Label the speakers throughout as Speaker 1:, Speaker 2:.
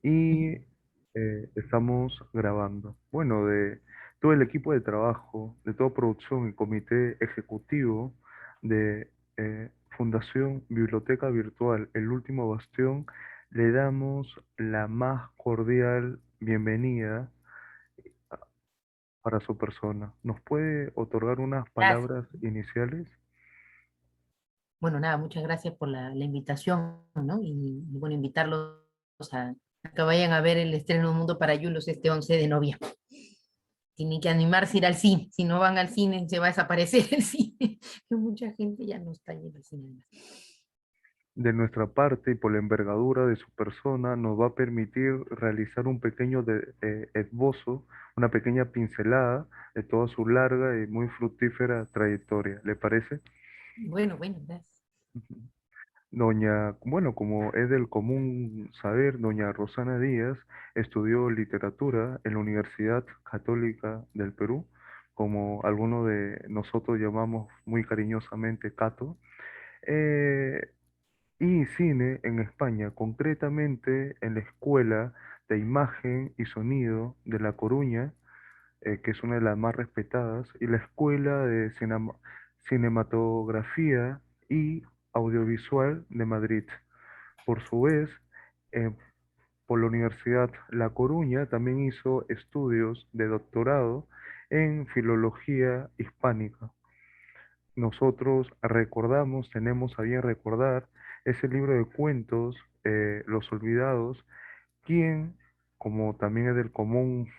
Speaker 1: y estamos grabando. Bueno, de todo el equipo de trabajo, de toda producción y comité ejecutivo de Fundación Biblioteca Virtual, El Último Bastión, le damos la más cordial bienvenida para su persona. ¿Nos puede otorgar unas
Speaker 2: Gracias.
Speaker 1: palabras iniciales?
Speaker 2: Bueno, nada, muchas gracias por la invitación, ¿no? Y bueno, invitarlos a que vayan a ver el estreno Mundo para Yulos este 11 de noviembre. Tienen que animarse a ir al cine. Si no van al cine, se va a desaparecer el cine. Que mucha gente ya no está yendo al cine.
Speaker 1: De nuestra parte y por la envergadura de su persona, nos va a permitir realizar un pequeño esbozo, una pequeña pincelada de toda su larga y muy fructífera trayectoria. ¿Le parece?
Speaker 2: Bueno, bueno, gracias.
Speaker 1: Ujú. Doña, bueno, como es del común saber, doña Rosana Díaz estudió literatura en la Universidad Católica del Perú, como algunos de nosotros llamamos muy cariñosamente Cato. Eh, y cine en España, concretamente en la Escuela de Imagen y Sonido de La Coruña, que es una de las más respetadas, y la Escuela de Cinematografía y Audiovisual de Madrid. Por su vez, eh, por la Universidad La Coruña también hizo estudios de doctorado en Filología Hispánica. Nosotros recordamos, tenemos a bien recordar ese libro de cuentos, Los Olvidados, quien, como también es del común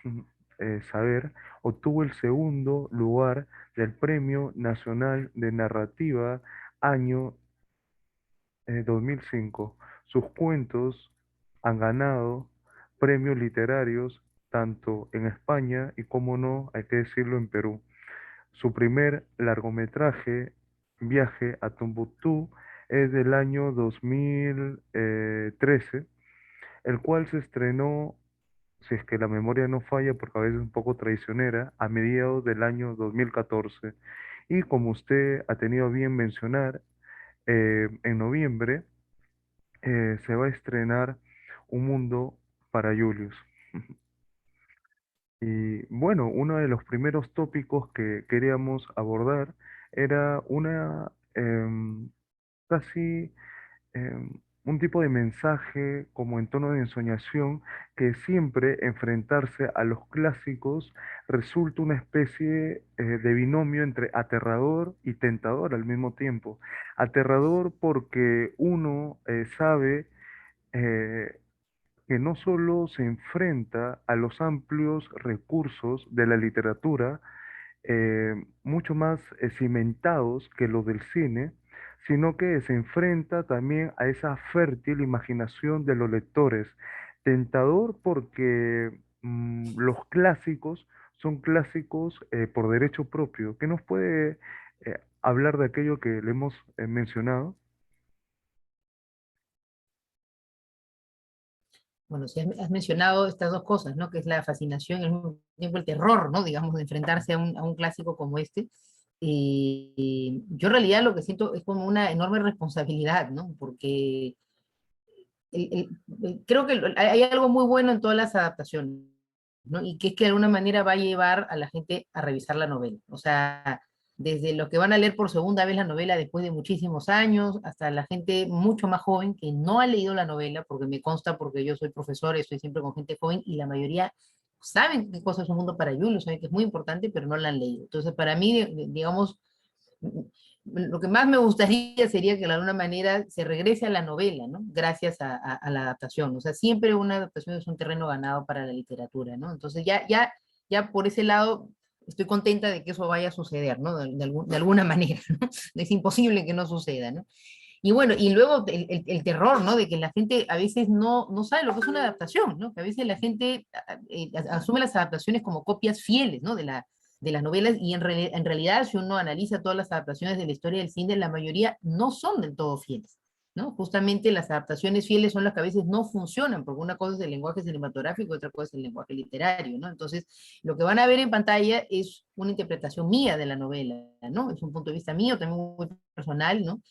Speaker 1: saber, obtuvo el segundo lugar del Premio Nacional de Narrativa año 2005. Sus cuentos han ganado premios literarios tanto en España y, como no, hay que decirlo, en Perú. Su primer largometraje, Viaje a Tombuctú, es del año 2013, el cual se estrenó, si es que la memoria no falla, porque a veces es un poco traicionera, a mediados del año 2014. Y como usted ha tenido a bien mencionar, en noviembre se va a estrenar Un Mundo para Julius. Y bueno, uno de los primeros tópicos que queríamos abordar era casi un tipo de mensaje como en tono de ensoñación, que siempre enfrentarse a los clásicos resulta una especie de binomio entre aterrador y tentador al mismo tiempo. Aterrador porque uno sabe eh, que no solo se enfrenta a los amplios recursos de la literatura, mucho más cimentados que los del cine, sino que se enfrenta también a esa fértil imaginación de los lectores. Tentador porque los clásicos son clásicos por derecho propio. ¿Qué nos puede hablar de aquello que le hemos mencionado?
Speaker 2: Bueno, si has mencionado estas dos cosas, ¿no? Que es la fascinación y al mismo tiempo el terror, ¿no? Digamos, de enfrentarse a un clásico como este. Yo en realidad lo que siento es como una enorme responsabilidad, ¿no? Porque creo que hay algo muy bueno en todas las adaptaciones, ¿no? Y que es que de alguna manera va a llevar a la gente a revisar la novela. O sea, desde los que van a leer por segunda vez la novela después de muchísimos años, hasta la gente mucho más joven que no ha leído la novela, porque me consta, porque yo soy profesor y estoy siempre con gente joven, y la mayoría saben qué cosa es un mundo para Julio, saben que es muy importante, pero no la han leído. Entonces, para mí, digamos, lo que más me gustaría sería que de alguna manera se regrese a la novela, ¿no? Gracias a la adaptación. O sea, siempre una adaptación es un terreno ganado para la literatura, ¿no? Entonces ya por ese lado estoy contenta de que eso vaya a suceder, ¿no? De alguna manera, ¿no? Es imposible que no suceda, ¿no? Y bueno, y luego el terror, ¿no? De que la gente a veces no sabe lo que es una adaptación, ¿no? Que a veces la gente asume las adaptaciones como copias fieles, ¿no? De las novelas, y en realidad, si uno analiza todas las adaptaciones de la historia del cine, la mayoría no son del todo fieles, ¿no? Justamente las adaptaciones fieles son las que a veces no funcionan, porque una cosa es el lenguaje cinematográfico y otra cosa es el lenguaje literario, ¿no? Entonces, lo que van a ver en pantalla es una interpretación mía de la novela, ¿no? Es un punto de vista mío, también muy personal, ¿no?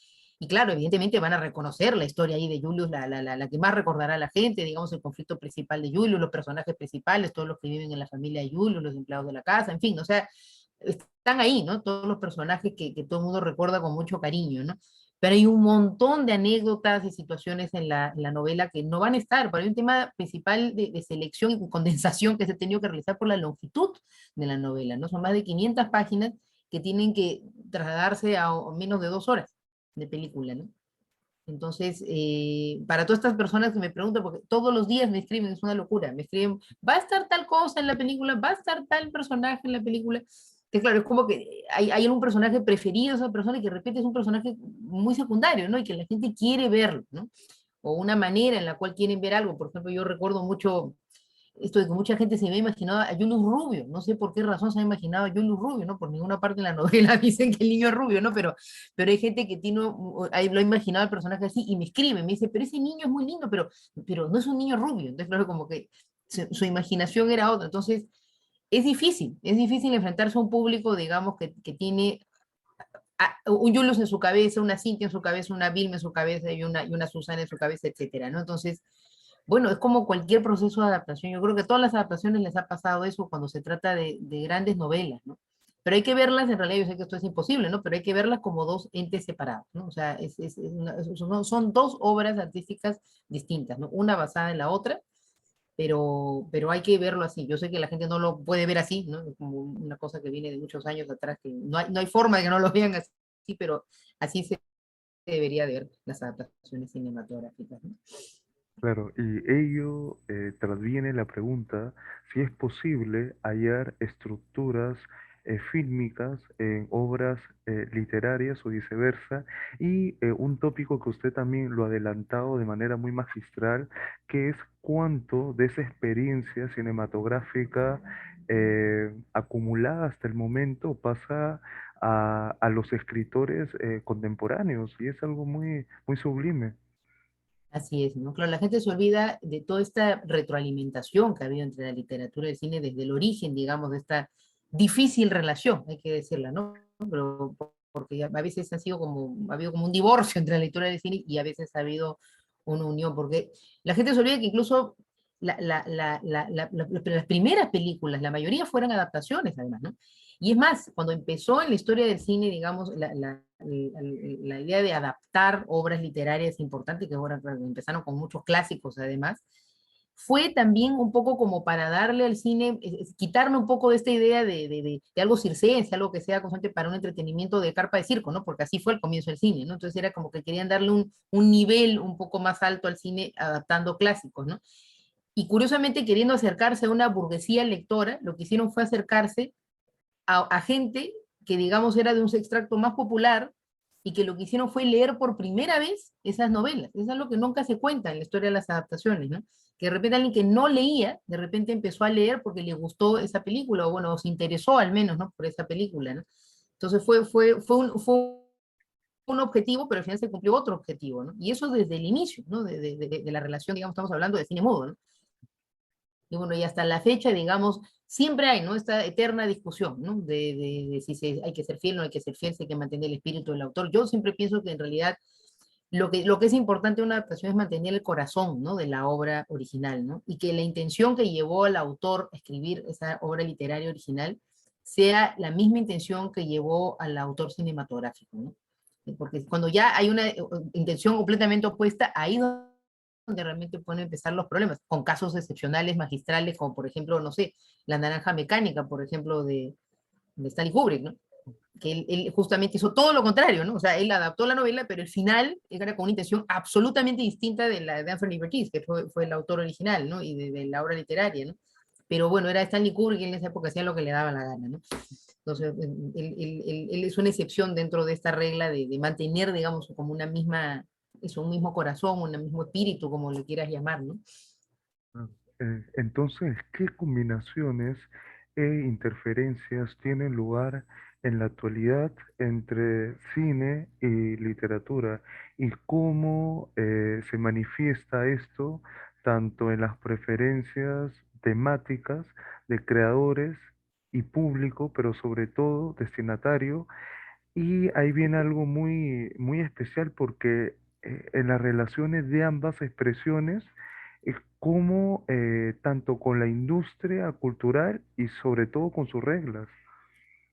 Speaker 2: Y claro, evidentemente van a reconocer la historia ahí de Julius, la que más recordará a la gente, digamos, el conflicto principal de Julius, los personajes principales, todos los que viven en la familia de Julius, los empleados de la casa, en fin, o sea, están ahí, ¿no? Todos los personajes que todo el mundo recuerda con mucho cariño, ¿no? Pero hay un montón de anécdotas y situaciones en la novela que no van a estar, pero hay un tema principal de selección y condensación que se ha tenido que realizar por la longitud de la novela, ¿no? Son más de 500 páginas que tienen que trasladarse a menos de 2 horas de película, ¿no? Entonces, para todas estas personas que me preguntan, porque todos los días me escriben, es una locura, me escriben, ¿va a estar tal cosa en la película? ¿Va a estar tal personaje en la película? Que claro, es como que hay un personaje preferido de esa persona y que de repente es un personaje muy secundario, ¿no? Y que la gente quiere verlo, ¿no? O una manera en la cual quieren ver algo. Por ejemplo, yo recuerdo mucho esto de que mucha gente se había imaginado a Julius Rubio, no sé por qué razón se ha imaginado a Julius Rubio, ¿no? Por ninguna parte en la novela dicen que el niño es rubio, ¿no? Pero hay gente que tiene, ahí lo ha imaginado el personaje así y me escribe, me dice, pero ese niño es muy lindo, pero no es un niño rubio. Entonces, claro, como que su imaginación era otra. Entonces, es difícil enfrentarse a un público, digamos, que tiene un Julius en su cabeza, una Cintia en su cabeza, una Vilma en su cabeza y una Susana en su cabeza, etcétera, ¿no? Entonces, bueno, es como cualquier proceso de adaptación. Yo creo que a todas las adaptaciones les ha pasado eso cuando se trata de grandes novelas, ¿no? Pero hay que verlas, en realidad yo sé que esto es imposible, ¿no? Pero hay que verlas como dos entes separados, ¿no? O sea, son dos obras artísticas distintas, ¿no? Una basada en la otra, pero hay que verlo así. Yo sé que la gente no lo puede ver así, ¿no? Es como una cosa que viene de muchos años atrás, que no hay forma de que no lo vean así, pero así se debería de ver las adaptaciones cinematográficas, ¿no?
Speaker 1: Claro, y ello trasviene la pregunta si es posible hallar estructuras fílmicas en obras literarias o viceversa, y un tópico que usted también lo ha adelantado de manera muy magistral, que es cuánto de esa experiencia cinematográfica acumulada hasta el momento pasa a los escritores contemporáneos, y es algo muy, muy sublime.
Speaker 2: Así es, ¿no? Claro, la gente se olvida de toda esta retroalimentación que ha habido entre la literatura y el cine desde el origen, digamos, de esta difícil relación, hay que decirla, ¿no? Pero porque a veces ha habido como un divorcio entre la literatura y el cine y a veces ha habido una unión, porque la gente se olvida que incluso las primeras películas, la mayoría fueron adaptaciones, además, ¿no? Y es más, cuando empezó en la historia del cine, digamos, la idea de adaptar obras literarias importantes, que ahora empezaron con muchos clásicos además, fue también un poco como para darle al cine, quitarle un poco de esta idea de algo circense, algo que sea constante para un entretenimiento de carpa de circo, ¿no? Porque así fue el comienzo del cine, ¿no? Entonces era como que querían darle un nivel un poco más alto al cine adaptando clásicos, ¿no? Y curiosamente, queriendo acercarse a una burguesía lectora, lo que hicieron fue acercarse a gente que, digamos, era de un extracto más popular y que lo que hicieron fue leer por primera vez esas novelas. Eso es lo que nunca se cuenta en la historia de las adaptaciones, ¿no? Que de repente alguien que no leía, de repente empezó a leer porque le gustó esa película, o bueno, se interesó al menos, ¿no? Por esa película, ¿no? Entonces fue un objetivo, pero al final se cumplió otro objetivo, ¿no? Y eso desde el inicio, ¿no? De la relación, digamos, estamos hablando de cine mudo, ¿no? Y bueno, y hasta la fecha, digamos, siempre hay, ¿no? Esta eterna discusión, ¿no? De si hay que ser fiel o no hay que ser fiel, si hay que mantener el espíritu del autor. Yo siempre pienso que en realidad lo que es importante en una adaptación es mantener el corazón, ¿no? De la obra original, ¿no? Y que la intención que llevó al autor a escribir esa obra literaria original sea la misma intención que llevó al autor cinematográfico, ¿no? Porque cuando ya hay una intención completamente opuesta, ahí donde realmente pueden empezar los problemas, con casos excepcionales, magistrales, como por ejemplo, no sé, La Naranja Mecánica, por ejemplo, de Stanley Kubrick, ¿no? Que él justamente hizo todo lo contrario, ¿no? O sea, él adaptó la novela, pero el final era con una intención absolutamente distinta de la de Anthony Burgess, que fue el autor original, ¿no? Y de la obra literaria, ¿no? Pero bueno, era Stanley Kubrick y en esa época hacía lo que le daba la gana, ¿no? Entonces, él es una excepción dentro de esta regla de mantener, digamos, como una misma, eso, un mismo corazón, un mismo espíritu, como le quieras llamar, ¿no?
Speaker 1: Ah, entonces, ¿qué combinaciones e interferencias tienen lugar en la actualidad entre cine y literatura? ¿Y cómo se manifiesta esto tanto en las preferencias temáticas de creadores y público, pero sobre todo destinatario, Y ahí viene algo muy, muy especial porque en las relaciones de ambas expresiones, como tanto con la industria cultural y sobre todo con sus reglas.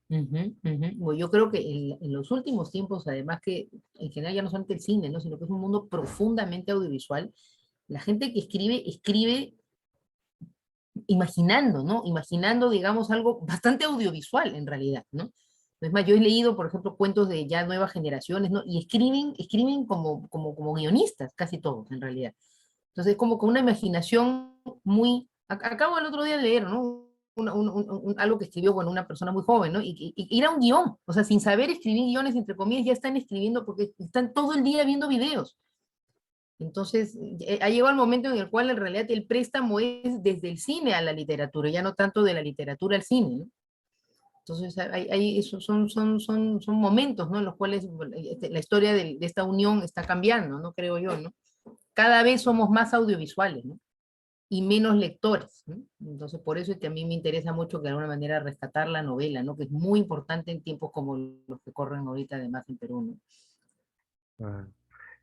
Speaker 2: Ujú, ujú. Bueno, yo creo que en los últimos tiempos, además que en general ya no solamente el cine, ¿no? Sino que es un mundo profundamente audiovisual, la gente que escribe, escribe imaginando, ¿no? Imaginando, digamos, algo bastante audiovisual en realidad, ¿no? Es más, yo he leído, por ejemplo, cuentos de ya nuevas generaciones, ¿no? Y escriben como guionistas, casi todos, en realidad. Entonces, como con una imaginación muy... Acabo el otro día de leer, ¿no? Algo que escribió, bueno, una persona muy joven, ¿no? Y era un guión, o sea, sin saber escribir guiones, entre comillas, ya están escribiendo porque están todo el día viendo videos. Entonces, ha llegado el momento en el cual en realidad el préstamo es desde el cine a la literatura, ya no tanto de la literatura al cine, ¿no? Entonces, son momentos, ¿no? En los cuales bueno, la historia de esta unión está cambiando, ¿no? Creo yo, ¿no? Cada vez somos más audiovisuales, ¿no? Y menos lectores, ¿no? Entonces, por eso es que a mí me interesa mucho que de alguna manera rescatar la novela, ¿no? Que es muy importante en tiempos como los que corren ahorita, además en Perú, ¿no?
Speaker 1: Ah,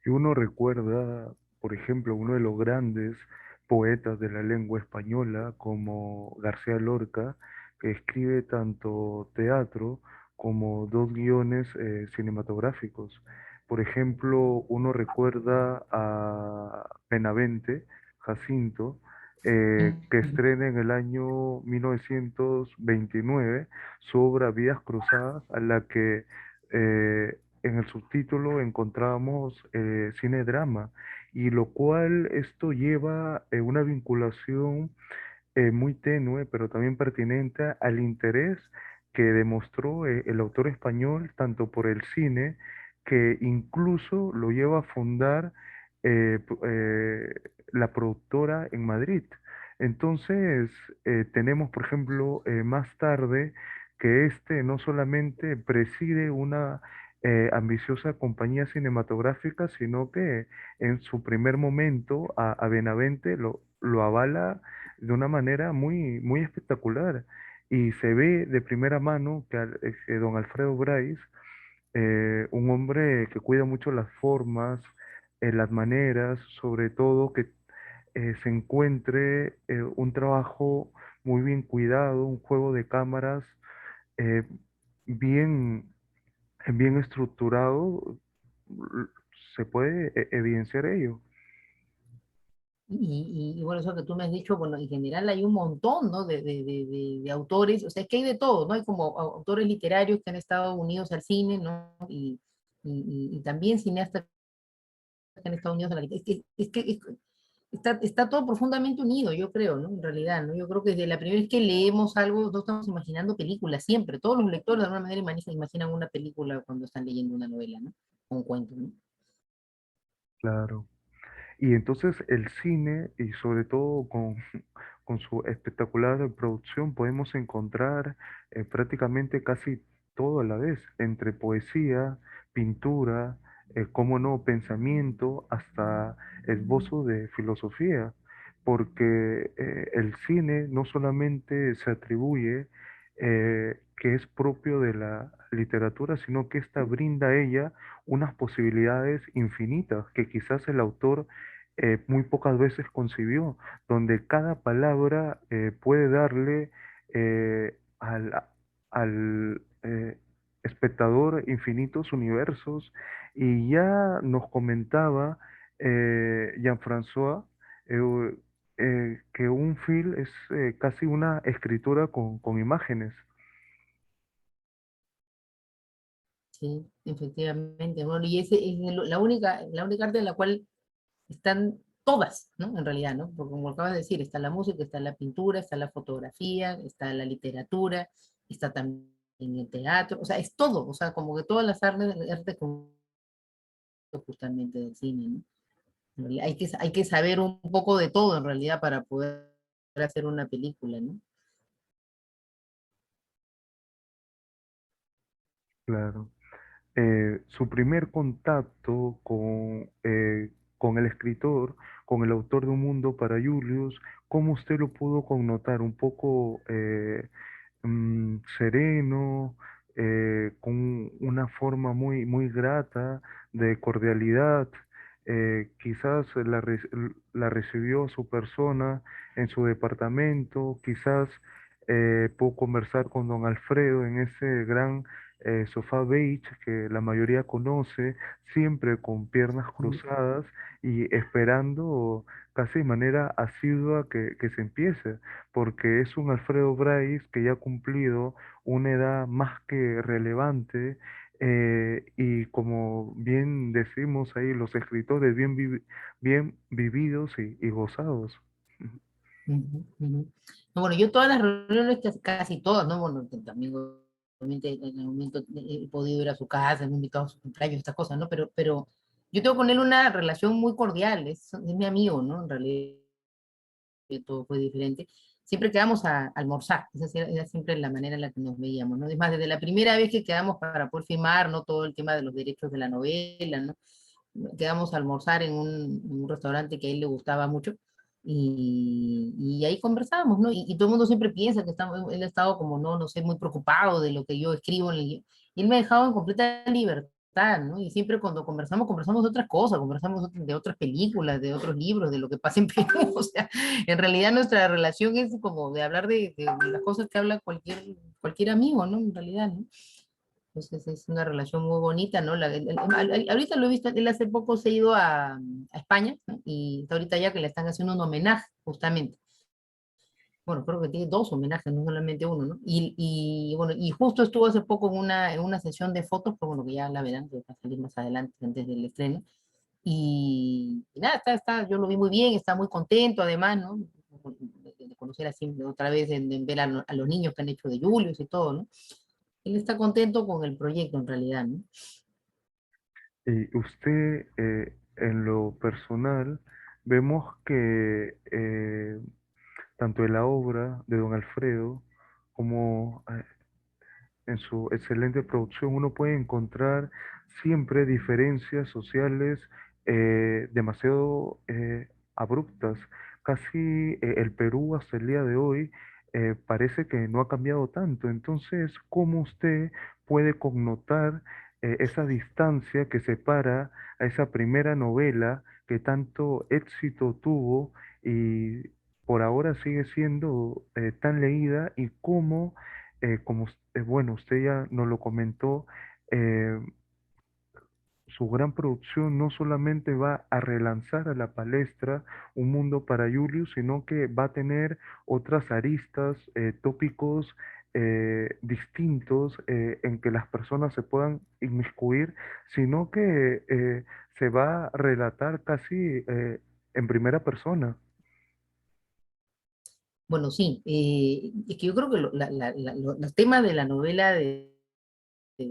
Speaker 1: y uno recuerda, por ejemplo, uno de los grandes poetas de la lengua española, como García Lorca, que escribe tanto teatro como dos guiones cinematográficos. Por ejemplo, uno recuerda a Benavente, Jacinto, que
Speaker 2: Ujú.
Speaker 1: estrena en el año 1929 su obra Vidas Cruzadas, a la que en el subtítulo encontramos cine drama, y lo cual esto lleva una vinculación muy tenue, pero también pertinente al interés que demostró el autor español tanto por el cine, que incluso lo lleva a fundar la productora en Madrid. Entonces, tenemos, por ejemplo, más tarde que este no solamente preside una ambiciosa compañía cinematográfica, sino que en su primer momento a Benavente lo avala de una manera muy, muy espectacular. Y se ve de primera mano que don Alfredo Bryce, un hombre que cuida mucho las formas, las maneras, sobre todo que se encuentre un trabajo muy bien cuidado, un juego de cámaras eh, bien, bien estructurado, l- se puede evidenciar ello.
Speaker 2: Y bueno, eso que tú me has dicho, bueno, en general hay un montón, ¿no? De autores, o sea, es que hay de todo, ¿no? Hay como autores literarios que han estado unidos al cine, ¿no? Y también cineastas que han estado unidos a la literatura. Está todo profundamente unido, yo creo, ¿no? En realidad, ¿no? Yo creo que desde la primera vez que leemos algo, no estamos imaginando películas siempre. Todos los lectores de alguna manera imaginan una película cuando están leyendo una novela, ¿no? O un cuento, ¿no?
Speaker 1: Claro. Y entonces el cine, y sobre todo con su espectacular producción, podemos encontrar prácticamente casi todo a la vez, entre poesía, pintura, cómo no, pensamiento, hasta esbozo de filosofía, porque el cine no solamente se atribuye que es propio de la literatura, sino que ésta brinda a ella unas posibilidades infinitas que quizás el autor muy pocas veces concibió, donde cada palabra puede darle al espectador infinitos universos. Y ya nos comentaba Jean-François que un film es casi una escritura con imágenes.
Speaker 2: Sí, efectivamente. Bueno, y ese es la única arte en la cual están todas, ¿no? En realidad, ¿no? Porque como acabas de decir, está la música, está la pintura, está la fotografía, está la literatura, está también el teatro, o sea, es todo, o sea, como que todas las artes justamente del cine, ¿no? En realidad, hay que saber un poco de todo en realidad para poder hacer una película, ¿no?
Speaker 1: Claro. Su primer contacto con el escritor, con el autor de Un Mundo para Julius, ¿cómo usted lo pudo connotar? ¿Un poco sereno? con una forma muy, muy grata de cordialidad. Quizás la recibió su persona en su departamento, quizás pudo conversar con don Alfredo en ese gran sofá beige que la mayoría conoce, siempre con piernas
Speaker 2: Ujú,
Speaker 1: cruzadas y esperando casi de manera asidua que se empiece, porque es un Alfredo Bryce que ya ha cumplido una edad más que relevante, y como bien decimos ahí, los escritores bien vividos y gozados.
Speaker 2: ujú, ujú. No, bueno, yo todas las reuniones, casi todas, ¿no? Bueno, también obviamente en algún momento he podido ir a su casa, me he invitado a su cumpleaños, estas cosas, ¿no? Pero yo tengo con él una relación muy cordial, es mi amigo, ¿no? En realidad todo fue diferente. Siempre quedamos a almorzar, esa era siempre la manera en la que nos veíamos, ¿no? Es más, desde la primera vez que quedamos para poder firmar, ¿no? Todo el tema de los derechos de la novela, ¿no? Quedamos a almorzar en un restaurante que a él le gustaba mucho y ahí conversábamos, ¿no? Y todo el mundo siempre piensa que él ha estado como, no, no sé, muy preocupado de lo que yo escribo en el guión. Y él me ha dejado en completa libertad, ¿no? Y siempre cuando conversamos, conversamos de otras cosas, conversamos de otras películas, de otros libros, de lo que pasa en Perú. O sea, en realidad nuestra relación es como de hablar de las cosas que habla cualquier amigo, ¿no? En realidad, ¿no? Entonces es una relación muy bonita, ¿no? Ahorita lo he visto, él hace poco se ha ido a España, ¿no? Y está ahorita ya que le están haciendo un homenaje, justamente. Bueno, creo que tiene dos homenajes, no solamente uno, ¿no? Bueno, y justo estuvo hace poco en una sesión de fotos, pero bueno, que ya la verán, que va a salir más adelante, antes del estreno. Y nada, yo lo vi muy bien, está muy contento, además, ¿no? De conocer así otra vez, en ver a los niños que han hecho de Julius y todo, ¿no? Él está contento con el proyecto en realidad, ¿no?
Speaker 1: Y usted, en lo personal, vemos que tanto en la obra de don Alfredo como en su excelente producción uno puede encontrar siempre diferencias sociales demasiado abruptas. Casi el Perú hasta el día de hoy parece que no ha cambiado tanto. Entonces, ¿cómo usted puede connotar esa distancia que separa a esa primera novela que tanto éxito tuvo y por ahora sigue siendo tan leída, y cómo bueno, usted ya nos lo comentó, eh, su gran producción no solamente va a relanzar a la palestra Un Mundo para Julius, sino que va a tener otras aristas, tópicos distintos, en que las personas se puedan inmiscuir, sino que se va a relatar casi en primera persona.
Speaker 2: Bueno, sí, es que yo creo que los temas de la novela de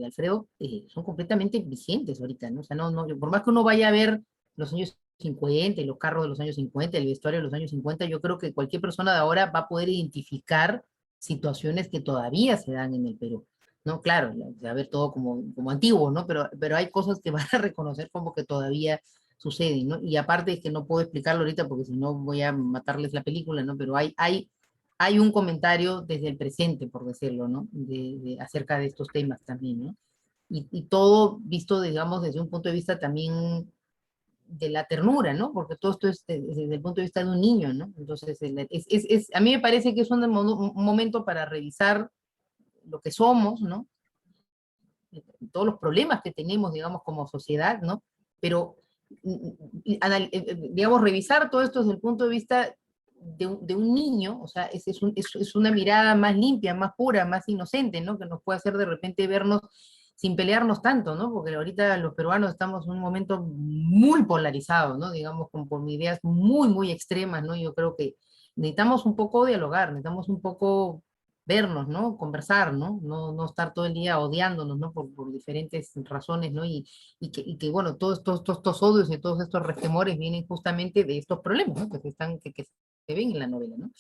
Speaker 2: Alfredo son completamente vigentes ahorita, ¿no? O sea, por más que uno vaya a ver los años 50 y los carros de los años 50, el vestuario de los años 50, yo creo que cualquier persona de ahora va a poder identificar situaciones que todavía se dan en el Perú, ¿no? Claro, a ver todo como antiguo, ¿no? Pero hay cosas que van a reconocer como que todavía suceden, ¿no? Y aparte es que no puedo explicarlo ahorita porque si no voy a matarles la película, ¿no? Pero hay un comentario desde el presente, por decirlo, ¿no? Acerca de estos temas también, ¿no? Y todo visto, digamos, desde un punto de vista también de la ternura, ¿no? Porque todo esto es desde el punto de vista de un niño, ¿no? Entonces, a mí me parece que es un momento para revisar lo que somos, ¿no? Todos los problemas que tenemos, digamos, como sociedad, ¿no? Pero, digamos, revisar todo esto desde el punto de vista de un niño, o sea, es una mirada más limpia, más pura, más inocente, ¿no? Que nos puede hacer de repente vernos sin pelearnos tanto, ¿no? Porque ahorita los peruanos estamos en un momento muy polarizado, ¿no? Digamos, con ideas muy, muy extremas, ¿no? Yo creo que necesitamos un poco dialogar, necesitamos un poco vernos, ¿no? Conversar, ¿no? No estar todo el día odiándonos, ¿no? Por diferentes razones, ¿no? Y que, bueno, todos estos odios y todos estos resquemores vienen justamente de estos problemas, ¿no? Que se ven en la novela, ¿no?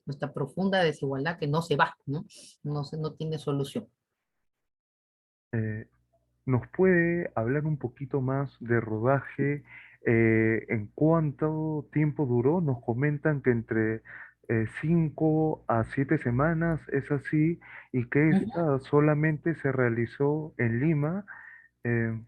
Speaker 2: Nuestra profunda desigualdad que no se va, ¿no? No tiene solución.
Speaker 1: Eh, ¿Nos puede hablar un poquito más de rodaje? ¿En cuánto tiempo duró? Nos comentan que entre 5 a 7 semanas, es así, y que
Speaker 2: Ujú.
Speaker 1: esta solamente se realizó en Lima. eh,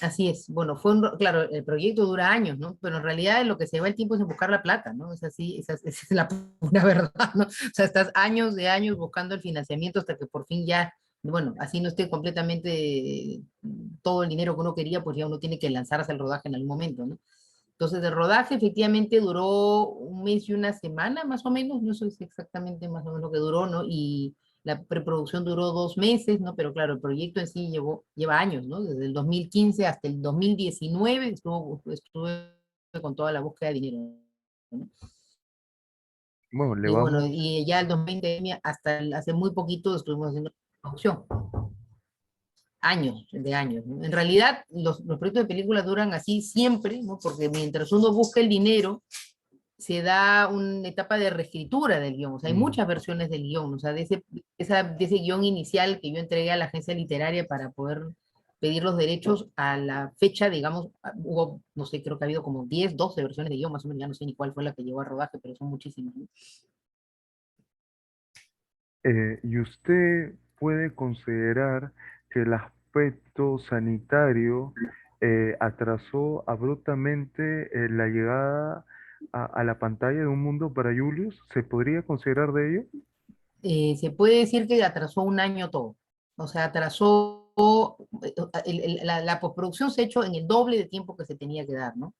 Speaker 2: Así es. Bueno, claro, el proyecto dura años, ¿no? Pero en realidad lo que se va el tiempo es en buscar la plata, ¿no? Es así, esa es la pura verdad, ¿no? O sea, estás años de años buscando el financiamiento hasta que por fin ya, bueno, así no esté completamente todo el dinero que uno quería, pues ya uno tiene que lanzarse al rodaje en algún momento, ¿no? Entonces, el rodaje efectivamente duró un mes y una semana, más o menos, no sé si exactamente más o menos lo que duró, ¿no? Y la preproducción duró 2 meses, ¿no? Pero claro, el proyecto en sí lleva años, ¿no? Desde el 2015 hasta el 2019 estuve con toda la búsqueda de dinero, ¿no?
Speaker 1: bueno, le
Speaker 2: Y bueno,
Speaker 1: vamos.
Speaker 2: y ya el 2020, hace muy poquito estuvimos haciendo producción. Años, de años, ¿no? En realidad, los proyectos de película duran así siempre, ¿no? Porque mientras uno busca el dinero, se da una etapa de reescritura del guión, o sea, hay
Speaker 1: Mm,
Speaker 2: muchas versiones del guión, o sea, de ese guión inicial que yo entregué a la agencia literaria para poder pedir los derechos a la fecha, digamos, hubo, no sé, creo que ha habido como 10 12 versiones de guión, más o menos, ya no sé ni cuál fue la que llegó a rodaje, pero son muchísimas, ¿no?
Speaker 1: ¿Y usted puede considerar que el aspecto sanitario atrasó abruptamente la llegada a la pantalla de Un Mundo para Julius? ¿Se podría considerar de ello?
Speaker 2: Se puede decir que atrasó un año todo, o sea, atrasó, la postproducción se ha hecho en el doble de tiempo que se tenía que dar, ¿no?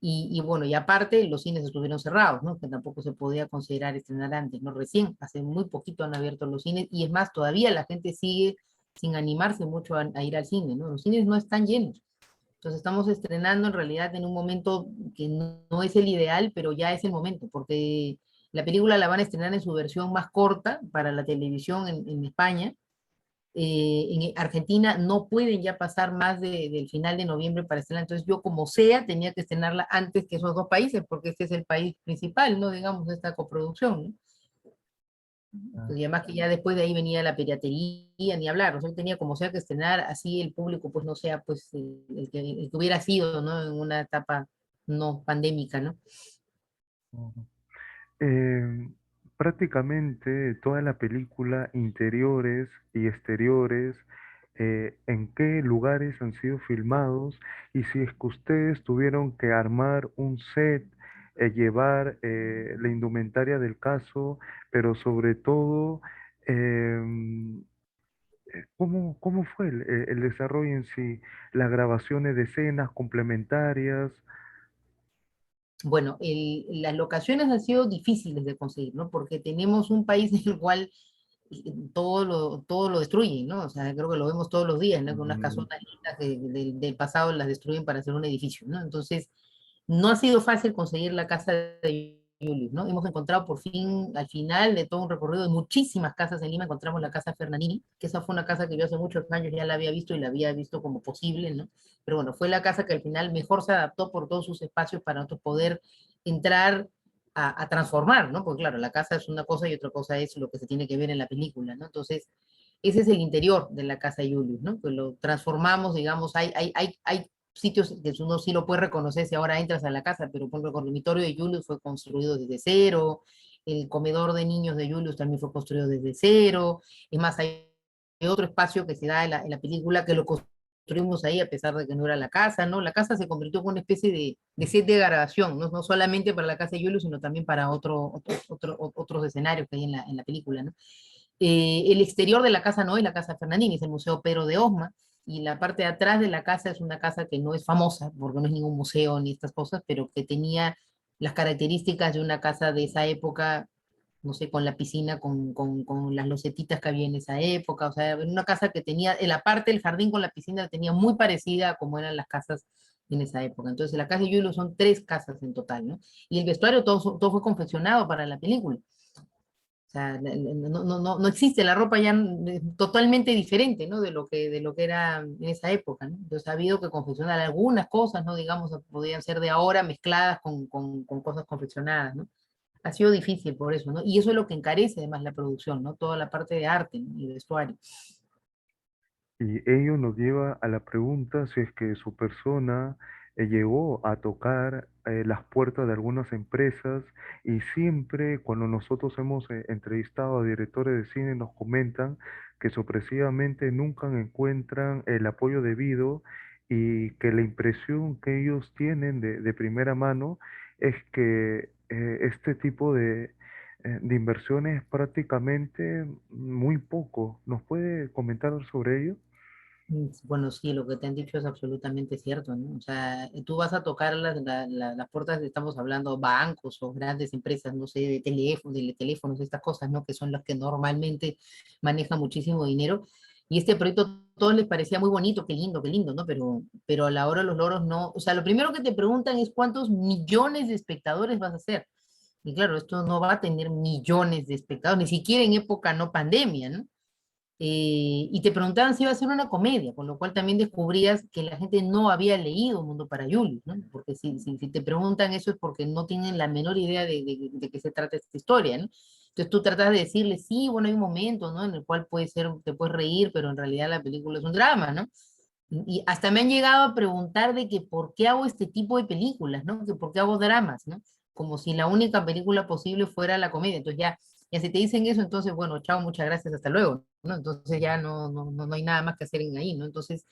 Speaker 2: Y bueno, y aparte los cines estuvieron cerrados, ¿no? Que tampoco se podía considerar estrenar antes, ¿no? Recién, hace muy poquito han abierto los cines y es más, todavía la gente sigue sin animarse mucho a ir al cine, ¿no? Los cines no están llenos. Entonces estamos estrenando en realidad en un momento que no es el ideal, pero ya es el momento, porque la película la van a estrenar en su versión más corta para la televisión en España. En Argentina no pueden ya pasar más del final de noviembre para estrenar, entonces yo como sea tenía que estrenarla antes que esos dos países, porque este es el país principal, ¿no? Digamos, de esta coproducción, ¿no?
Speaker 1: Ah,
Speaker 2: Y además que ya después de ahí venía la piratería, ni hablar, o sea, tenía como sea que estrenar, así el público pues no sea pues el que hubiera sido, ¿no? En una etapa no pandémica, ¿no?
Speaker 1: ujú. Eh, Prácticamente toda la película, interiores y exteriores, en qué lugares han sido filmados y si es que ustedes tuvieron que armar un set, llevar la indumentaria del caso, pero sobre todo, em, ¿cómo fue el desarrollo en sí? Las grabaciones de escenas complementarias.
Speaker 2: Bueno, las locaciones han sido difíciles de conseguir, ¿no? Porque tenemos un país en el cual todo lo destruyen, ¿no? O sea, creo que lo vemos todos los días, ¿no? Que unas
Speaker 1: Mm,
Speaker 2: casonas lindas del pasado las destruyen para hacer un edificio, ¿no? Entonces, no ha sido fácil conseguir la casa de Julius, ¿no? Hemos encontrado por fin, al final de todo un recorrido de muchísimas casas en Lima, encontramos la casa Fernandini, que esa fue una casa que yo hace muchos años ya la había visto y la había visto como posible, ¿no? Pero bueno, fue la casa que al final mejor se adaptó por todos sus espacios para nosotros poder entrar a transformar, ¿no? Porque claro, la casa es una cosa y otra cosa es lo que se tiene que ver en la película, ¿no? Entonces, ese es el interior de la casa de Julius, ¿no? Que lo transformamos, digamos, hay sitios que uno sí lo puede reconocer si ahora entras a la casa, pero por ejemplo, el dormitorio de Julius fue construido desde cero, el comedor de niños de Julius también fue construido desde cero, es más, hay otro espacio que se da en la película que lo construimos ahí a pesar de que no era la casa, ¿no? La casa se convirtió en una especie de set de grabación, ¿no? No solamente para la casa de Julius, sino también para otros escenarios que hay en la película, ¿no? El exterior de la casa no es la casa Fernandini, es el Museo Pedro de Osma, y la parte de atrás de la casa es una casa que no es famosa, porque no es ningún museo ni estas cosas, pero que tenía las características de una casa de esa época, no sé, con la piscina, con las losetitas que había en esa época, o sea, en una casa que tenía, en la parte del jardín con la piscina la tenía muy parecida a como eran las casas en esa época. Entonces, la casa de Julio son 3 casas en total, ¿no? Y el vestuario todo fue confeccionado para la película. O sea, no existe la ropa ya totalmente diferente, ¿no? De lo que era en esa época, ¿no? Entonces ha habido que confeccionar algunas cosas, ¿no? Digamos, podían ser de ahora mezcladas con cosas confeccionadas, ¿no? Ha sido difícil por eso, ¿no? Y eso es lo que encarece además la producción, ¿no? Toda la parte de arte, ¿no? Y vestuario.
Speaker 1: Y ello nos lleva a la pregunta si es que su persona llegó a tocar las puertas de algunas empresas y siempre cuando nosotros hemos entrevistado a directores de cine nos comentan que sorpresivamente nunca encuentran el apoyo debido y que la impresión que ellos tienen de primera mano es que este tipo de inversiones prácticamente muy poco. ¿Nos puede comentar sobre ello?
Speaker 2: Bueno, sí, lo que te han dicho es absolutamente cierto, ¿no? O sea, tú vas a tocar las puertas, estamos hablando bancos o grandes empresas, no sé, de teléfonos, estas cosas, ¿no? Que son las que normalmente manejan muchísimo dinero. Y este proyecto a todos les parecía muy bonito, qué lindo, ¿no? Pero a la hora de los loros no. O sea, lo primero que te preguntan es cuántos millones de espectadores vas a hacer. Y claro, esto no va a tener millones de espectadores, ni siquiera en época no pandemia, ¿no? Y te preguntaban si iba a ser una comedia, con lo cual también descubrías que la gente no había leído Mundo para Julius, ¿no? Porque si te preguntan eso es porque no tienen la menor idea de qué se trata esta historia, ¿no? Entonces tú tratas de decirle, sí, bueno, hay un momento, ¿no? En el cual puede ser, te puedes reír, pero en realidad la película es un drama, ¿no? Y hasta me han llegado a preguntar de que por qué hago este tipo de películas, ¿no? Que por qué hago dramas, ¿no? Como si la única película posible fuera la comedia. Entonces ya si te dicen eso, entonces, bueno, chao, muchas gracias, hasta luego, ¿no? Entonces ya no hay nada más que hacer en ahí, ¿no? Entonces,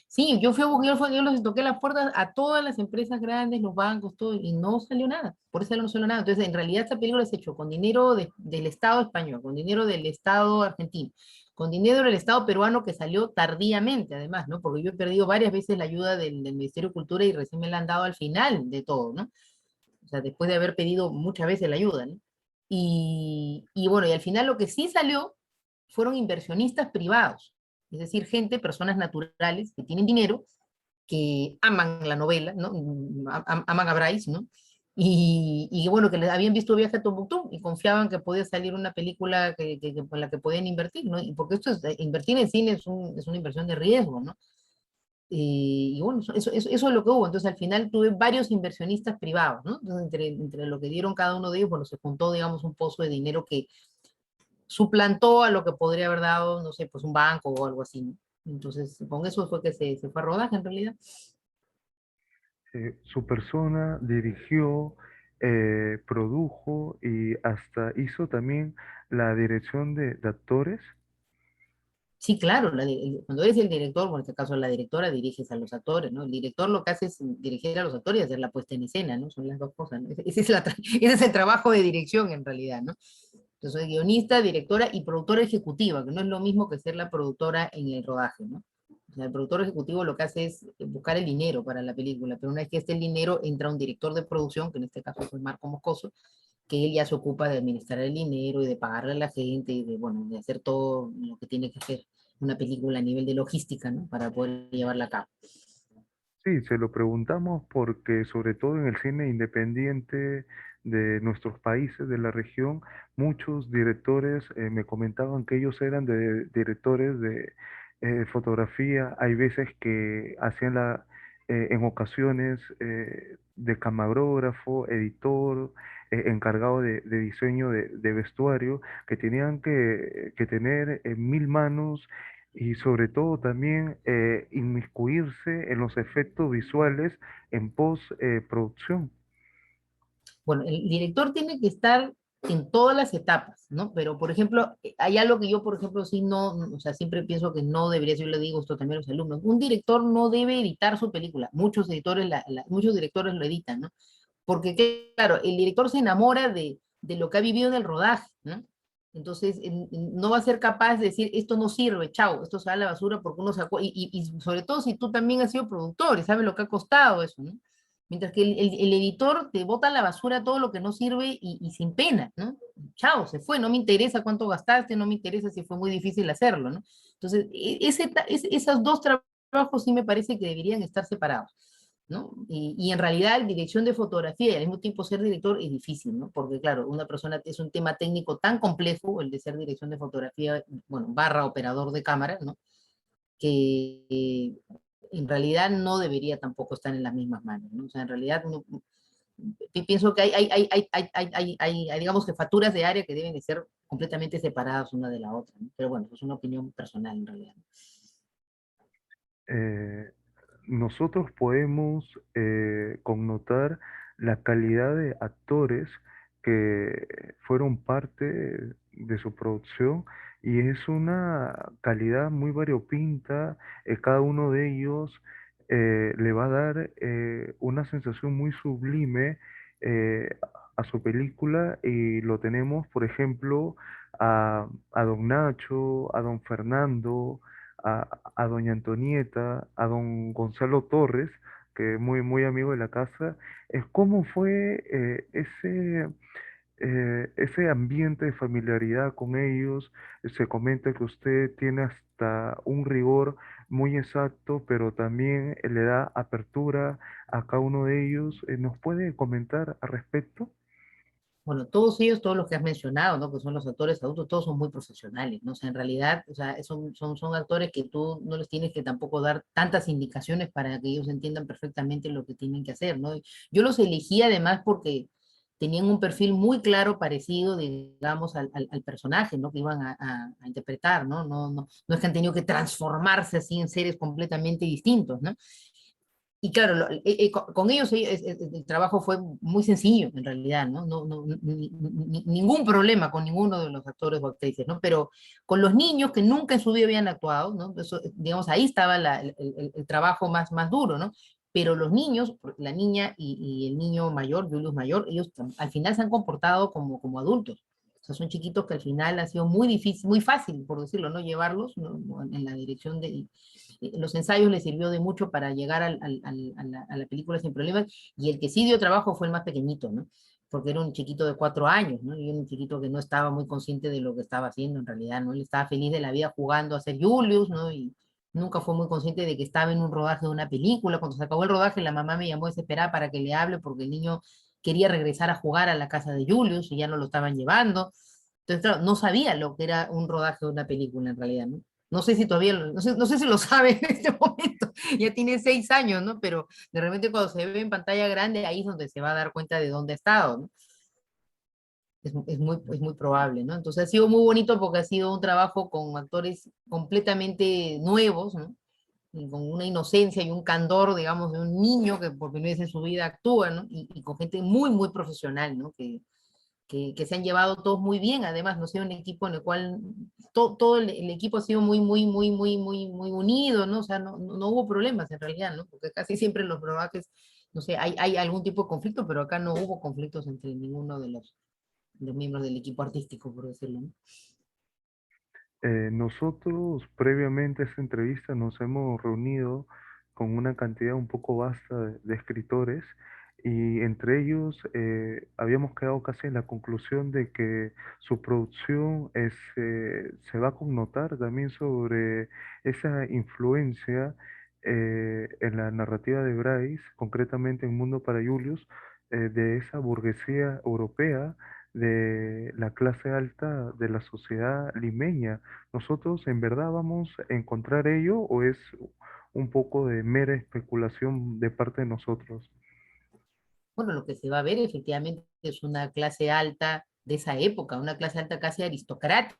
Speaker 2: sí, yo los toqué las puertas a todas las empresas grandes, los bancos, todo, y no salió nada. Por eso no salió nada. Entonces, en realidad esta película se hecho con dinero del Estado español, con dinero del Estado argentino, con dinero del Estado peruano que salió tardíamente, además, ¿no? Porque yo he perdido varias veces la ayuda del Ministerio de Cultura y recién me la han dado al final de todo, ¿no? O sea, después de haber pedido muchas veces la ayuda, ¿no? Y bueno, y al final lo que sí salió fueron inversionistas privados, es decir, gente, personas naturales que tienen dinero, que aman la novela, ¿no? Aman a Bryce, ¿no? Y bueno, que les habían visto Viaje a Tombuctú y confiaban que podía salir una película con la que podían invertir, ¿no? Y porque esto es, invertir en cine es una inversión de riesgo, ¿no? Y bueno, eso es lo que hubo. Entonces, al final tuve varios inversionistas privados, ¿no? Entonces, entre lo que dieron cada uno de ellos, bueno, se juntó, digamos, un pozo de dinero que suplantó a lo que podría haber dado, no sé, pues un banco o algo así, ¿no? Entonces, con eso fue que se fue a rodaje, en realidad.
Speaker 1: Su persona dirigió, produjo y hasta hizo también la dirección de actores.
Speaker 2: Sí, claro, cuando eres el director, o en este caso la directora, diriges a los actores, ¿no? El director lo que hace es dirigir a los actores y hacer la puesta en escena, ¿no? Son las dos cosas, ¿no? Ese es el trabajo de dirección, en realidad, ¿no? Yo soy guionista, directora y productora ejecutiva, que no es lo mismo que ser la productora en el rodaje, ¿no? O sea, el productor ejecutivo lo que hace es buscar el dinero para la película, pero una vez que esté el dinero, entra un director de producción, que en este caso fue Marco Moscoso, que él ya se ocupa de administrar el dinero y de pagarle a la gente y de, bueno, de hacer todo lo que tiene que hacer una película a nivel de logística, ¿no? Para poder llevarla a cabo.
Speaker 1: Sí, se lo preguntamos porque sobre todo en el cine independiente de nuestros países, de la región, muchos directores me comentaban que ellos eran directores de fotografía. Hay veces que hacían en ocasiones de camarógrafo, editor, encargado de diseño de vestuario, que tenían que tener mil manos y sobre todo también inmiscuirse en los efectos visuales en postproducción.
Speaker 2: Bueno, el director tiene que estar en todas las etapas, ¿no? Pero, por ejemplo, hay algo que yo, por ejemplo, sí o sea, siempre pienso que no debería, yo le digo esto también a los alumnos, un director no debe editar su película, muchos directores lo editan, ¿no? Porque, claro, el director se enamora de lo que ha vivido en el rodaje, ¿no? Entonces, no va a ser capaz de decir, esto no sirve, chao, esto se va a la basura porque uno sacó, y sobre todo si tú también has sido productor y sabes lo que ha costado eso, ¿no? Mientras que el editor te bota a la basura todo lo que no sirve y sin pena, ¿no? Chao, se fue, no me interesa cuánto gastaste, no me interesa si fue muy difícil hacerlo, ¿no? Entonces, esos dos trabajos sí me parece que deberían estar separados, ¿no? Y en realidad, dirección de fotografía y al mismo tiempo ser director es difícil, ¿no? Porque, claro, una persona es un tema técnico tan complejo, el de ser dirección de fotografía, bueno, barra operador de cámara, ¿no? Que en realidad no debería tampoco estar en las mismas manos, ¿no? O sea, en realidad pienso que hay, digamos, jefaturas de área que deben de ser completamente separadas una de la otra, ¿no? Pero bueno, es una opinión personal en realidad.
Speaker 1: Eh, nosotros podemos connotar la calidad de actores que fueron parte de su producción y es una calidad muy variopinta. Cada uno de ellos le va a dar una sensación muy sublime eh, a su película y lo tenemos, por ejemplo, a Don Nacho, a Don Fernando, a doña Antonieta, a don Gonzalo Torres, que es muy, muy amigo de la casa, es cómo fue ese ambiente de familiaridad con ellos. Se comenta que usted tiene hasta un rigor muy exacto, pero también le da apertura a cada uno de ellos. ¿Nos puede comentar al respecto?
Speaker 2: Bueno, todos ellos, todos los que has mencionado, ¿no? Que son los actores adultos, todos son muy profesionales, ¿no? O sea, en realidad, o sea, son actores que tú no les tienes que tampoco dar tantas indicaciones para que ellos entiendan perfectamente lo que tienen que hacer, ¿no? Yo los elegí además porque tenían un perfil muy claro, parecido, digamos, al personaje, ¿no? Que iban a interpretar, ¿no? No es que han tenido que transformarse así en seres completamente distintos, ¿no? Y claro, con ellos el trabajo fue muy sencillo, en realidad, ¿no? Ningún problema con ninguno de los actores o actrices, ¿no? Pero con los niños que nunca en su vida habían actuado, ¿no? Eso, digamos, ahí estaba el trabajo más duro, ¿no? Pero los niños, la niña y el niño mayor, Julius Mayor, ellos al final se han comportado como adultos. O sea, son chiquitos que al final ha sido muy difícil, muy fácil, por decirlo, ¿no? Llevarlos, ¿no? En la dirección de, los ensayos le sirvió de mucho para llegar a la película sin problemas, y el que sí dio trabajo fue el más pequeñito, ¿no? Porque era un chiquito de 4 años, ¿no? Y un chiquito que no estaba muy consciente de lo que estaba haciendo en realidad, ¿no? Él estaba feliz de la vida jugando a ser Julius, ¿no? Y nunca fue muy consciente de que estaba en un rodaje de una película. Cuando se acabó el rodaje, la mamá me llamó desesperada para que le hable porque el niño quería regresar a jugar a la casa de Julius y ya no lo estaban llevando. Entonces, claro, no sabía lo que era un rodaje de una película en realidad, ¿no? No sé si todavía, no sé si lo sabe en este momento, ya tiene 6 años, ¿no? Pero de repente cuando se ve en pantalla grande, ahí es donde se va a dar cuenta de dónde ha estado, ¿no? Es muy probable, ¿no? Entonces ha sido muy bonito porque ha sido un trabajo con actores completamente nuevos, ¿no? Y con una inocencia y un candor, digamos, de un niño que por primera vez en su vida actúa, ¿no? Y con gente muy, muy profesional, ¿no? Que se han llevado todos muy bien. Además, no sé, un equipo en el cual todo el equipo ha sido muy, muy, muy, muy, muy, muy unido, ¿no? O sea, no hubo problemas en realidad, ¿no? Porque casi siempre en los rodajes, no sé, hay algún tipo de conflicto, pero acá no hubo conflictos entre ninguno de los miembros del equipo artístico, por decirlo, ¿no?
Speaker 1: Nosotros, previamente a esta entrevista, nos hemos reunido con una cantidad un poco vasta de escritores y entre ellos habíamos quedado casi en la conclusión de que su producción se va a connotar también sobre esa influencia en la narrativa de Bryce, concretamente en Mundo para Julius, de esa burguesía europea, de la clase alta de la sociedad limeña. ¿Nosotros en verdad vamos a encontrar ello o es un poco de mera especulación de parte de nosotros?
Speaker 2: Bueno, lo que se va a ver efectivamente es una clase alta de esa época, una clase alta casi aristocrática,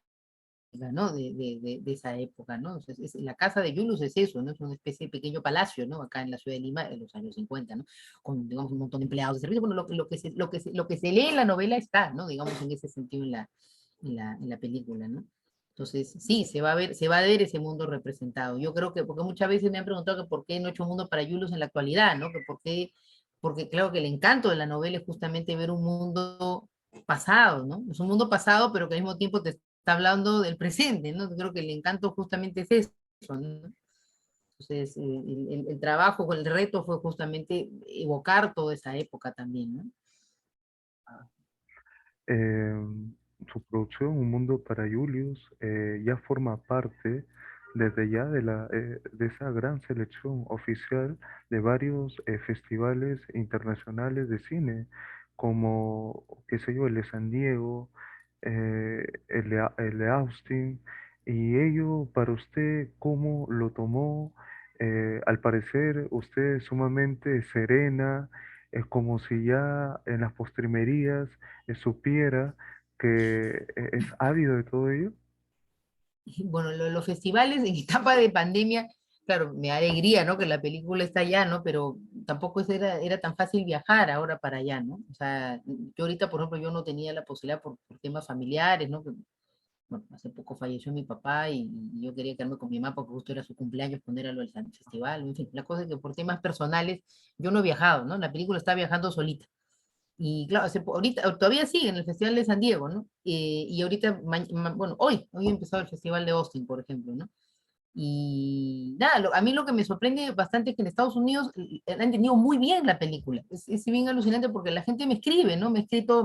Speaker 2: ¿no? De esa época, ¿no? O sea, la casa de Julius es eso, ¿no? Es una especie de pequeño palacio, ¿no? Acá en la ciudad de Lima en los años 50, ¿no? Con, digamos, un montón de empleados de servicio. Bueno, lo que se lee en la novela está, ¿no? Digamos, en ese sentido en la película, ¿no? Entonces, sí, se va a ver ese mundo representado. Yo creo que, porque muchas veces me han preguntado que por qué no he hecho un mundo para Julius en la actualidad, ¿no? Que por qué, porque claro que el encanto de la novela es justamente ver un mundo pasado, ¿no? Es un mundo pasado, pero que al mismo tiempo te está hablando del presente, ¿no? Creo que el encanto justamente es eso, ¿no? Entonces, el trabajo, el reto fue justamente evocar toda esa época también, ¿no?
Speaker 1: Eh, Su producción, Un Mundo para Julius, ya forma parte desde ya de esa gran selección oficial de varios festivales internacionales de cine, como, qué sé yo, el de San Diego, el de Austin, y ello para usted, ¿cómo lo tomó? Al parecer, usted es sumamente serena, es como si ya en las postrimerías supiera que es ávido de todo ello.
Speaker 2: Bueno, los festivales en etapa de pandemia claro, me da alegría, ¿no? Que la película está allá, ¿no? Pero tampoco era tan fácil viajar ahora para allá, ¿no? O sea, yo ahorita, por ejemplo, yo no tenía la posibilidad por temas familiares, ¿no? Bueno, hace poco falleció mi papá y yo quería quedarme con mi mamá porque justo era su cumpleaños, ponerlo al festival, en fin, la cosa es que por temas personales yo no he viajado, ¿no? La película está viajando solita. Y claro, ahorita todavía sigue en el Festival de San Diego, ¿no? Y ahorita, bueno, hoy ha empezado el Festival de Austin, por ejemplo, ¿no? Y nada, a mí lo que me sorprende bastante es que en Estados Unidos han entendido muy bien la película. Es bien alucinante porque la gente me escribe, ¿no? Me ha escrito,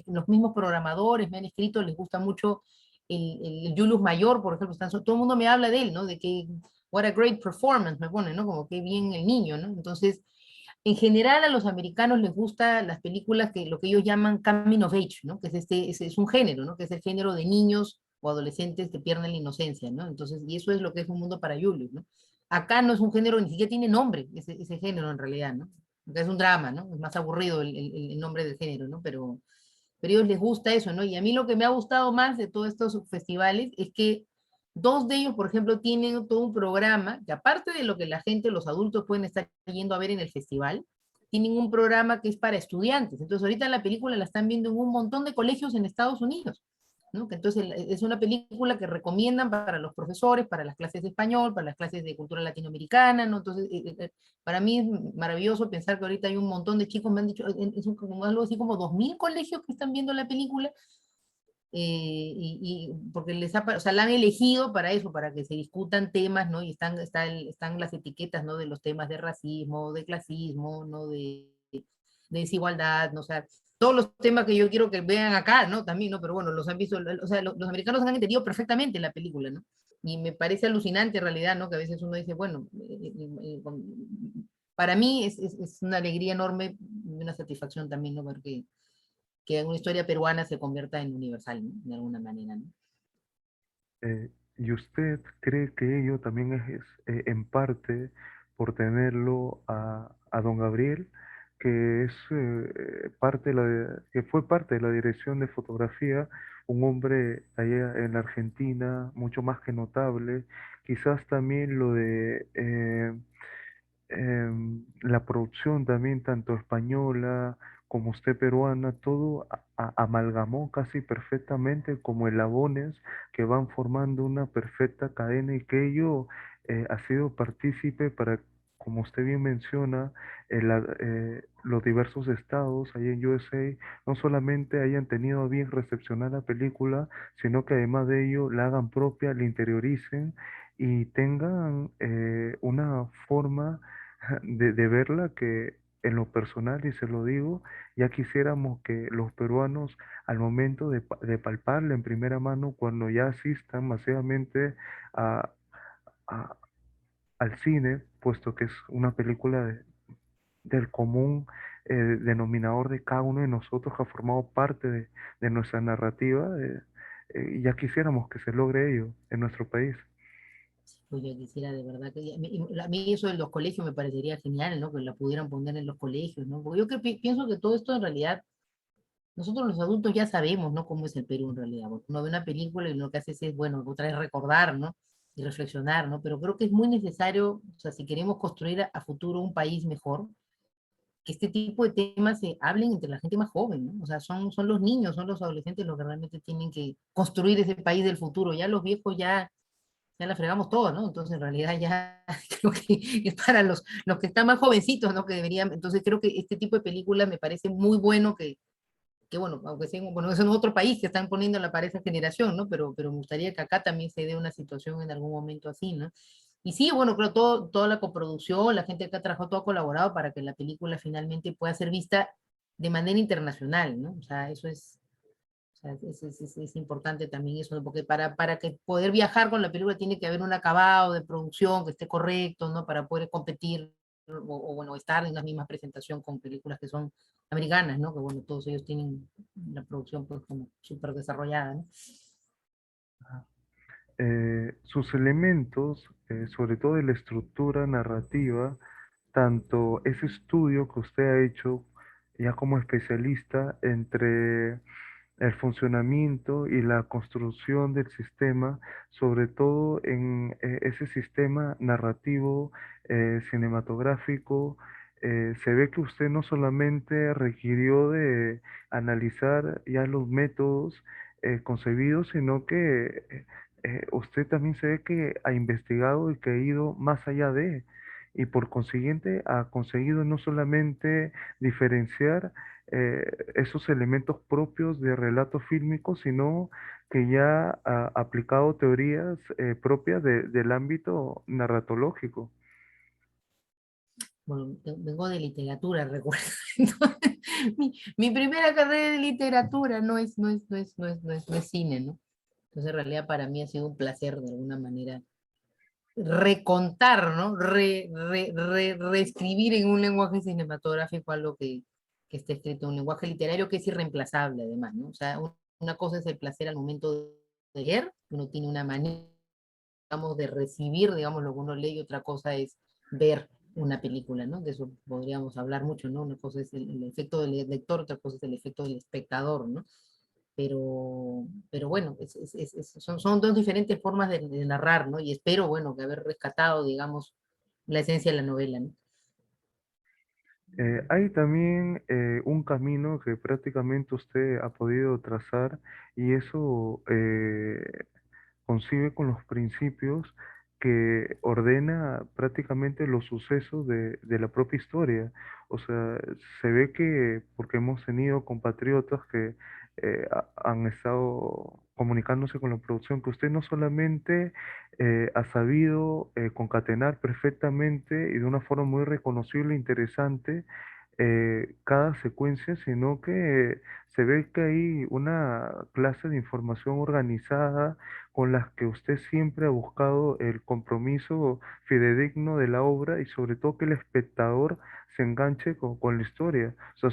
Speaker 2: los mismos programadores me han escrito, les gusta mucho el Julius Mayor, por ejemplo. Todo el mundo me habla de él, ¿no? De que, what a great performance, me pone, ¿no? Como que bien el niño, ¿no? Entonces, en general a los americanos les gustan las películas que lo que ellos llaman coming of age, ¿no? Que es un género, ¿no? Que es el género de niños o adolescentes que pierden la inocencia, ¿no? Entonces, y eso es lo que es Un Mundo para Julius, ¿no? Acá no es un género, ni siquiera tiene nombre ese género en realidad, ¿no? Porque es un drama, ¿no? Es más aburrido el nombre del género, ¿no? Pero a ellos les gusta eso, ¿no? Y a mí lo que me ha gustado más de todos estos festivales es que dos de ellos, por ejemplo, tienen todo un programa que aparte de lo que la gente, los adultos pueden estar yendo a ver en el festival, tienen un programa que es para estudiantes. Entonces, ahorita la película la están viendo en un montón de colegios en Estados Unidos, ¿no? Que entonces es una película que recomiendan para los profesores, para las clases de español, para las clases de cultura latinoamericana, ¿no? Entonces, para mí es maravilloso pensar que ahorita hay un montón de chicos, me han dicho, como algo así como 2000 colegios que están viendo la película, porque o sea, la han elegido para eso, para que se discutan temas, ¿no? Y están las etiquetas, ¿no? De los temas de racismo, de clasismo, ¿no? De desigualdad, ¿no? O sea, todos los temas que yo quiero que vean acá, ¿no? También, ¿no? Pero bueno, los han visto, o sea, los americanos han entendido perfectamente la película, ¿no? Y me parece alucinante en realidad, ¿no? Que a veces uno dice, bueno, para mí es una alegría enorme y una satisfacción también, ¿no? Porque que una historia peruana se convierta en universal, ¿no? De alguna manera, ¿no?
Speaker 1: ¿Y usted cree que ello también es, en parte por tenerlo a don Gabriel, que es parte de que fue parte de la dirección de fotografía, un hombre allá en la Argentina mucho más que notable, quizás también lo de la producción también, tanto española como usted peruana, todo amalgamó casi perfectamente como eslabones que van formando una perfecta cadena y que ello ha sido partícipe para, como usted bien menciona, los diversos estados ahí en USA no solamente hayan tenido a bien recepcionar la película, sino que además de ello la hagan propia, la interioricen y tengan una forma de verla que en lo personal, y se lo digo, ya quisiéramos que los peruanos al momento de palparla en primera mano, cuando ya asistan masivamente a- a- al cine, puesto que es una película del común denominador de cada uno de nosotros que ha formado parte de nuestra narrativa, y ya quisiéramos que se logre ello en nuestro país.
Speaker 2: Pues yo quisiera de verdad que a mí eso de los colegios me parecería genial, ¿no? Que la pudieran poner en los colegios, ¿no? Porque yo pienso que todo esto en realidad, nosotros los adultos ya sabemos, ¿no? Cómo es el Perú en realidad. Porque uno ve una película y lo que hace es, bueno, otra vez recordar, ¿no? Y reflexionar, ¿no? Pero creo que es muy necesario, o sea, si queremos construir a futuro un país mejor, que este tipo de temas se hablen entre la gente más joven, ¿no? O sea, son los niños, son los adolescentes los que realmente tienen que construir ese país del futuro. Ya los viejos ya la fregamos todo, ¿no? Entonces, en realidad ya creo que es para los que están más jovencitos, ¿no? Que deberían, entonces creo que este tipo de películas me parece muy bueno que bueno, aunque sea, bueno, es en otro país que están poniendo la pareja generación, ¿no? Pero me gustaría que acá también se dé una situación en algún momento así, ¿no? Y sí, bueno, creo toda la coproducción, la gente que ha trabajado, todo ha colaborado para que la película finalmente pueda ser vista de manera internacional, ¿no? O sea, eso o sea, es importante también eso, ¿no? Porque para que poder viajar con la película tiene que haber un acabado de producción que esté correcto, ¿no? Para poder competir bueno, estar en la misma presentación con películas que son americanas, ¿no? Que bueno, todos ellos tienen la producción pues como súper desarrollada, ¿no?
Speaker 1: Sus elementos, sobre todo de la estructura narrativa, tanto ese estudio que usted ha hecho ya como especialista entre el funcionamiento y la construcción del sistema, sobre todo en ese sistema narrativo, cinematográfico. Se ve que usted no solamente requirió de analizar ya los métodos concebidos, sino que usted también se ve que ha investigado y que ha ido más allá de, y por consiguiente ha conseguido no solamente diferenciar eh, esos elementos propios de relato fílmico, sino que ya ha aplicado teorías propias del ámbito narratológico.
Speaker 2: Bueno, vengo de literatura, recuerdo. Entonces, mi primera carrera de literatura no es cine, ¿no? Entonces, en realidad, para mí ha sido un placer, de alguna manera, recontar, ¿no? Reescribir en un lenguaje cinematográfico algo que está escrito en un lenguaje literario que es irreemplazable, además, ¿no? O sea, una cosa es el placer al momento de leer, uno tiene una manera, digamos, de recibir, digamos, lo que uno lee, y otra cosa es ver una película, ¿no? De eso podríamos hablar mucho, ¿no? Una cosa es el efecto del lector, otra cosa es el efecto del espectador, ¿no? Pero bueno, son dos diferentes formas de narrar, ¿no? Y espero, bueno, que haber rescatado, digamos, la esencia de la novela, ¿no?
Speaker 1: Hay también un camino que prácticamente usted ha podido trazar y eso concibe con los principios que ordena prácticamente los sucesos de la propia historia. O sea, se ve que, porque hemos tenido compatriotas que han estado comunicándose con la producción, que usted no solamente ha sabido concatenar perfectamente y de una forma muy reconocible e interesante cada secuencia, sino que se ve que hay una clase de información organizada con las que usted siempre ha buscado el compromiso fidedigno de la obra y sobre todo que el espectador se enganche con la historia, o sea,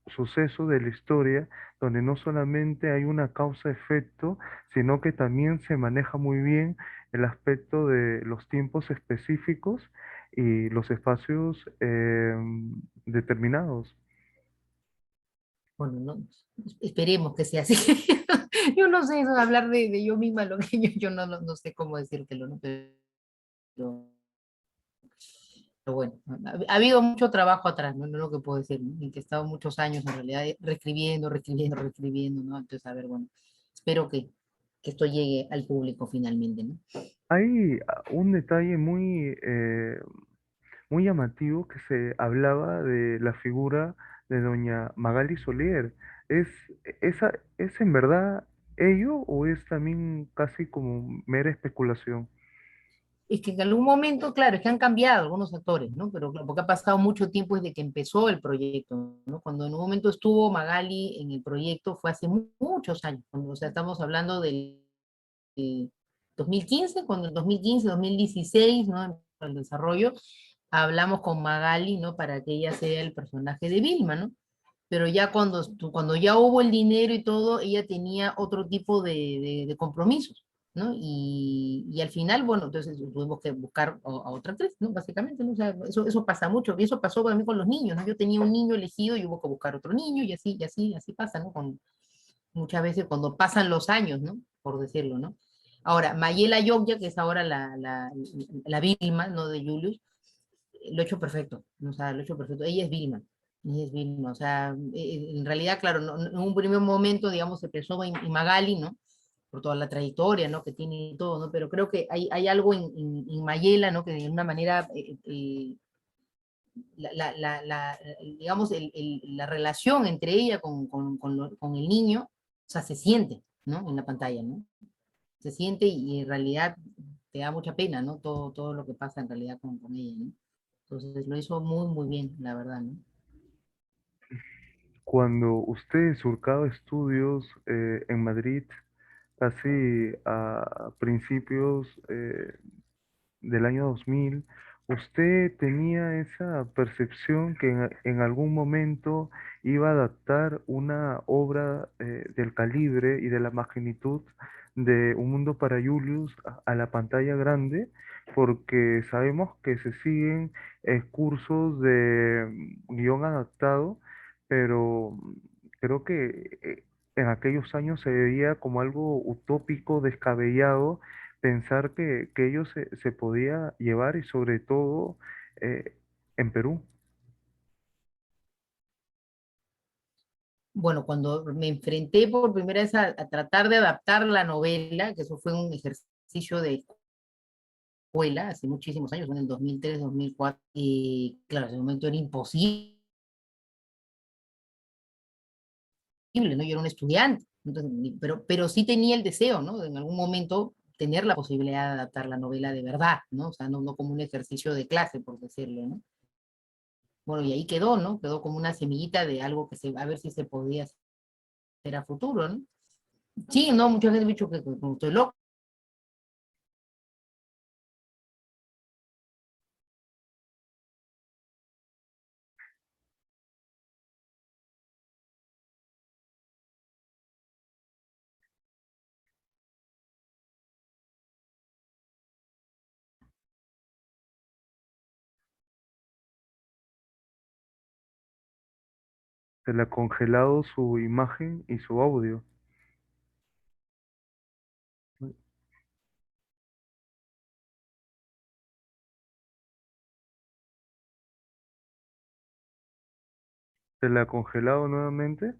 Speaker 1: suceso de la historia, donde no solamente hay una causa-efecto, sino que también se maneja muy bien el aspecto de los tiempos específicos y los espacios determinados.
Speaker 2: Bueno, no, esperemos que sea así. Yo no sé eso, hablar de yo misma, lo que yo no sé cómo decírtelo, ¿no? Pero bueno, ha habido mucho trabajo atrás, ¿no? No es lo que puedo decir, ¿no? En que he estado muchos años en realidad reescribiendo, ¿no? Entonces, a ver, bueno, espero que esto llegue al público finalmente, ¿no?
Speaker 1: Hay un detalle muy llamativo que se hablaba de la figura de doña Magali Solier. ¿Es, es en verdad ello o es también casi como mera especulación?
Speaker 2: Es que en algún momento, claro, es que han cambiado algunos actores, ¿no? Pero claro, porque ha pasado mucho tiempo desde que empezó el proyecto, ¿no? Cuando en un momento estuvo Magali en el proyecto fue hace muchos años, o sea, estamos hablando del 2015, cuando en 2015, 2016, ¿no? En el desarrollo, hablamos con Magali, ¿no? Para que ella sea el personaje de Vilma, ¿no? Pero ya cuando ya hubo el dinero y todo, ella tenía otro tipo de compromisos, ¿no? Y al final, bueno, entonces tuvimos que buscar a otra actriz, ¿no? Básicamente, ¿no? O sea, eso pasa mucho, y eso pasó para mí con los niños, ¿no? Yo tenía un niño elegido y hubo que buscar otro niño, y así pasa, ¿no? Muchas veces cuando pasan los años, ¿no? Por decirlo, ¿no? Ahora, Mayela Yogya, que es ahora la Vilma, ¿no? De Julius, lo he hecho perfecto, ¿no? O sea, lo he hecho perfecto. Ella es Vilma, o sea, en realidad, claro, en un primer momento, digamos, se pensó en Magali, ¿no? Por toda la trayectoria, ¿no? Que tiene y todo, ¿no? Pero creo que hay algo en Mayela, ¿no? Que de una manera, digamos, la relación entre ella con el niño, o sea, se siente, ¿no? En la pantalla, ¿no? Se siente y en realidad te da mucha pena, ¿no? Todo lo que pasa en realidad con ella, ¿no? Entonces lo hizo muy, muy bien, la verdad, ¿no?
Speaker 1: Cuando usted surcaba estudios en Madrid, casi a principios del año 2000, ¿usted tenía esa percepción que en algún momento iba a adaptar una obra del calibre y de la magnitud de Un Mundo para Julius a la pantalla grande? Porque sabemos que se siguen cursos de guión adaptado, pero creo que en aquellos años se veía como algo utópico, descabellado, pensar que ello se podía llevar y sobre todo eh, en Perú.
Speaker 2: Bueno, cuando me enfrenté por primera vez a tratar de adaptar la novela, que eso fue un ejercicio de escuela hace muchísimos años, en el 2003, 2004, y claro, en ese momento era imposible, ¿no? Yo era un estudiante, entonces, pero sí tenía el deseo, ¿no? De en algún momento tener la posibilidad de adaptar la novela de verdad, ¿no? O sea, no como un ejercicio de clase, por decirlo, ¿no? Bueno, y ahí quedó, ¿no? Quedó como una semillita de algo que a ver si se podía hacer a futuro, ¿no? Sí, no, mucha gente me ha dicho que como estoy loco.
Speaker 1: Se le ha congelado su imagen y su audio. Se le ha congelado nuevamente.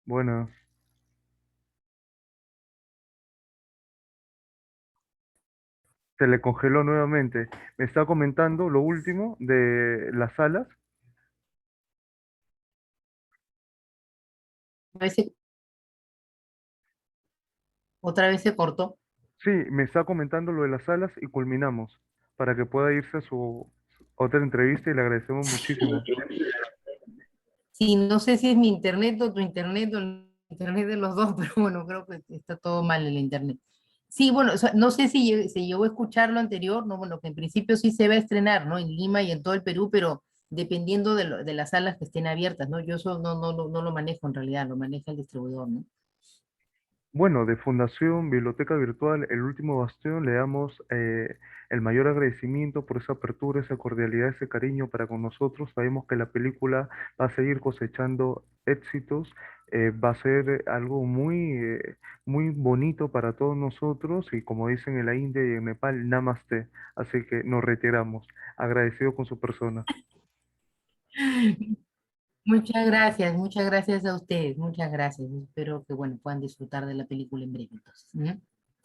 Speaker 1: Bueno, se le congeló nuevamente. Me está comentando lo último de las salas.
Speaker 2: A veces, otra vez se cortó.
Speaker 1: Sí, me está comentando lo de las salas y culminamos para que pueda irse a su otra entrevista y le agradecemos muchísimo.
Speaker 2: Sí, no sé si es mi internet o tu internet o el internet de los dos, pero bueno, creo que está todo mal el internet. Sí, bueno, o sea, no sé si se llegó a escuchar lo anterior, no, bueno, que en principio sí se va a estrenar, ¿no? En Lima y en todo el Perú, pero dependiendo de las salas que estén abiertas, ¿no? Yo eso no lo manejo en realidad, lo maneja el distribuidor, ¿no?
Speaker 1: Bueno, de Fundación Biblioteca Virtual, El Último Bastión, le damos el mayor agradecimiento por esa apertura, esa cordialidad, ese cariño para con nosotros. Sabemos que la película va a seguir cosechando éxitos, va a ser algo muy bonito para todos nosotros y como dicen en la India y en Nepal, Namaste. Así que nos retiramos, agradecido con su persona.
Speaker 2: Muchas gracias a ustedes, muchas gracias. Espero que, bueno, puedan disfrutar de la película en breve, entonces. Ujú.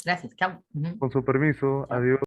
Speaker 2: Gracias, chao. Ujú.
Speaker 1: Con su permiso,
Speaker 2: Chao.
Speaker 1: adiós.